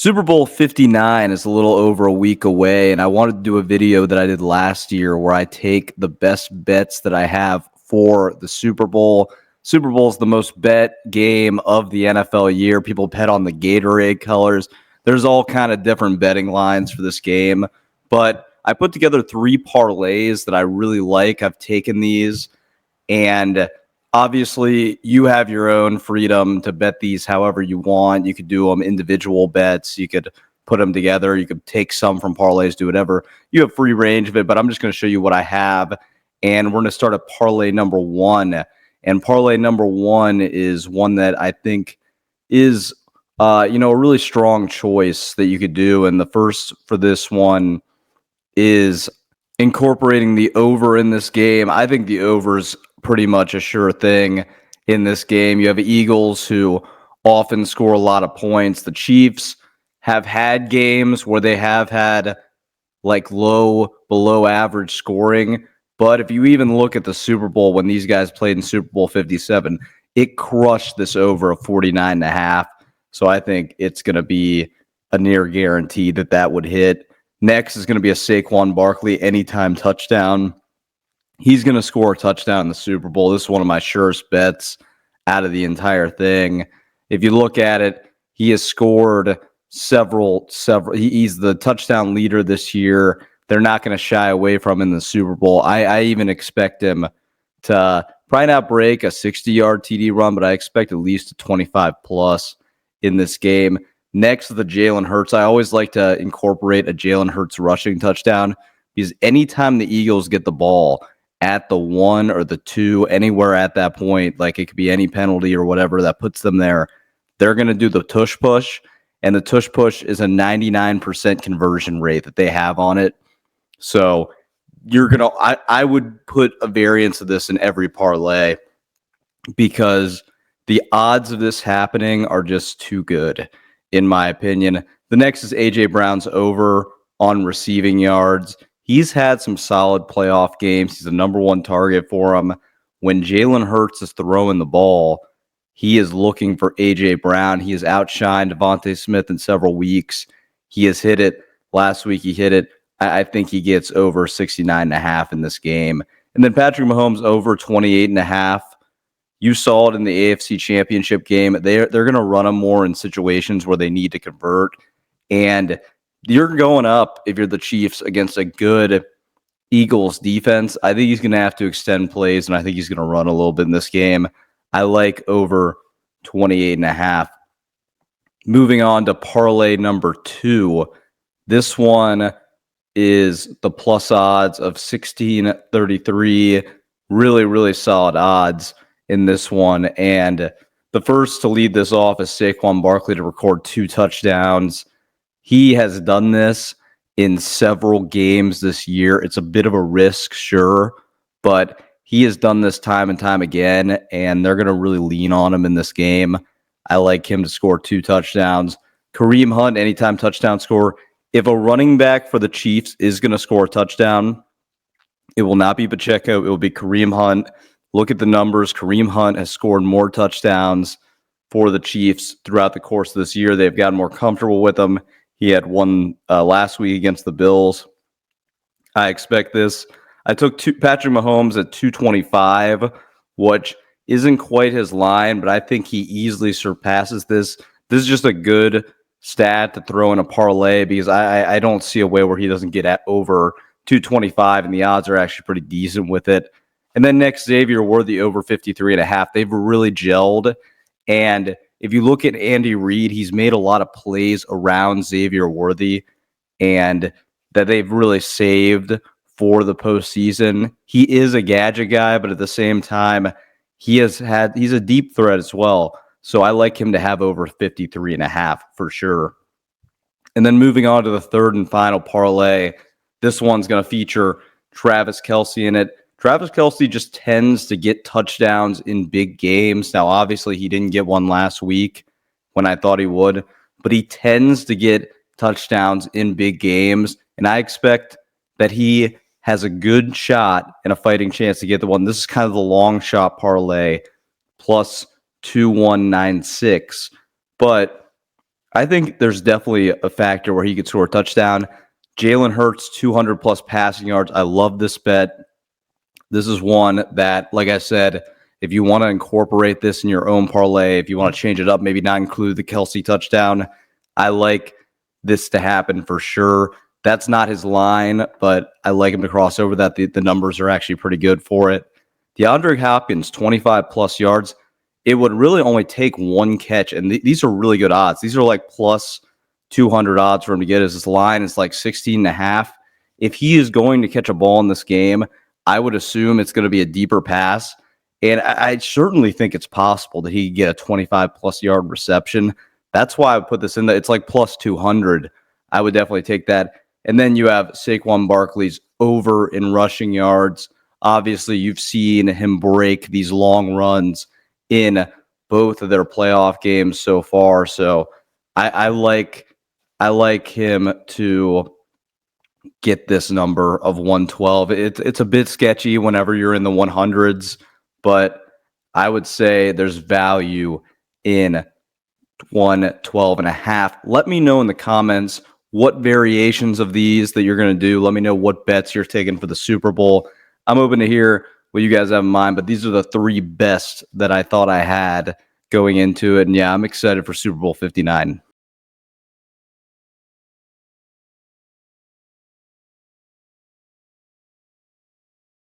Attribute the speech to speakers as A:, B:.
A: Super Bowl 59 is a little over a week away, and I wanted to do a video that I did last year where I take the best bets that I have for the Super Bowl. Super Bowl is the most bet game of the NFL year. People bet on the Gatorade colors. There's all kind of different betting lines for this game, but I put together 3 parlays that I really like. I've taken these, and obviously, you have your own freedom to bet these however you want. You could do them individual bets. You could put them together. You could take some from parlays, do whatever. You have free range of it, but I'm just going to show you what I have. And we're going to start at parlay number 1. And parlay number 1 is one that I think is, a really strong choice that you could do. And the first for this one is incorporating the over in this game. I think the over's pretty much a sure thing in this game. You have Eagles who often score a lot of points. The Chiefs have had games where they have had like low, below average scoring. But if you even look at the Super Bowl when these guys played in Super Bowl 57, it crushed this over of 49.5. So I think it's going to be a near guarantee that that would hit. Next is going to be a Saquon Barkley anytime touchdown. He's going to score a touchdown in the Super Bowl. This is one of my surest bets out of the entire thing. If you look at it, he has scored several. He's the touchdown leader this year. They're not going to shy away from him in the Super Bowl. I even expect him to probably not break a 60-yard TD run, but I expect at least a 25-plus in this game. Next to the Jalen Hurts, I always like to incorporate a Jalen Hurts rushing touchdown because anytime the Eagles get the ball at the 1 or the 2, anywhere at that point, like it could be any penalty or whatever that puts them there, they're going to do the tush push. And the tush push is a 99% conversion rate that they have on it. So I would put a variance of this in every parlay because the odds of this happening are just too good, in my opinion. The next is A.J. Brown's over on receiving yards. He's had some solid playoff games. He's the number 1 target for him. When Jalen Hurts is throwing the ball, he is looking for A.J. Brown. He has outshined Devontae Smith in several weeks. He has hit it. Last week he hit it. I think he gets over 69.5 in this game. And then Patrick Mahomes over 28.5. You saw it in the AFC Championship game. They're going to run him more in situations where they need to convert. And you're going up, if you're the Chiefs, against a good Eagles defense. I think he's going to have to extend plays, and I think he's going to run a little bit in this game. I like over 28.5. Moving on to parlay number 2. This one is the plus odds of 16.33. Really, really solid odds in this one. And the first to lead this off is Saquon Barkley to record 2 touchdowns. He has done this in several games this year. It's a bit of a risk, sure, but he has done this time and time again, and they're going to really lean on him in this game. I like him to score 2 touchdowns. Kareem Hunt, anytime touchdown score. If a running back for the Chiefs is going to score a touchdown, it will not be Pacheco. It will be Kareem Hunt. Look at the numbers. Kareem Hunt has scored more touchdowns for the Chiefs throughout the course of this year. They've gotten more comfortable with him. He had one last week against the Bills. I expect this. I took Patrick Mahomes at 225, which isn't quite his line, but I think he easily surpasses this. This is just a good stat to throw in a parlay because I don't see a way where he doesn't get at over 225, and the odds are actually pretty decent with it. And then next, Xavier Worthy over 53.5. They've really gelled. And if you look at Andy Reid, he's made a lot of plays around Xavier Worthy and that they've really saved for the postseason. He is a gadget guy, but at the same time, he's a deep threat as well. So I like him to have over 53.5 for sure. And then moving on to the third and final parlay, this one's going to feature Travis Kelce in it. Travis Kelce just tends to get touchdowns in big games. Now, obviously, he didn't get one last week when I thought he would, but he tends to get touchdowns in big games, and I expect that he has a good shot and a fighting chance to get the one. This is kind of the long shot parlay plus 2196, but I think there's definitely a factor where he could score a touchdown. Jalen Hurts, 200 plus passing yards. I love this bet. This is one that, like I said, if you want to incorporate this in your own parlay, if you want to change it up, maybe not include the Kelsey touchdown, I like this to happen for sure. That's not his line, but I like him to cross over that. The numbers are actually pretty good for it. DeAndre Hopkins, 25 plus yards. It would really only take one catch, and these are really good odds. These are like plus 200 odds for him to get. His line is like 16 and a half. If he is going to catch a ball in this game, I would assume it's going to be a deeper pass. And I certainly think it's possible that he could get a 25 plus yard reception. That's why I would put this in there. It's like plus 200. I would definitely take that. And then you have Saquon Barkley's over in rushing yards. Obviously, you've seen him break these long runs in both of their playoff games so far. So I like him to get this number of 112. It's a bit sketchy whenever you're in the 100s, but I would say there's value in 112 and a half. Let me know in the comments what variations of these that you're going to do. Let me know what bets you're taking for the Super Bowl. I'm open to hear what you guys have in mind, but these are the three best that I thought I had going into it. And yeah, I'm excited for Super Bowl 59.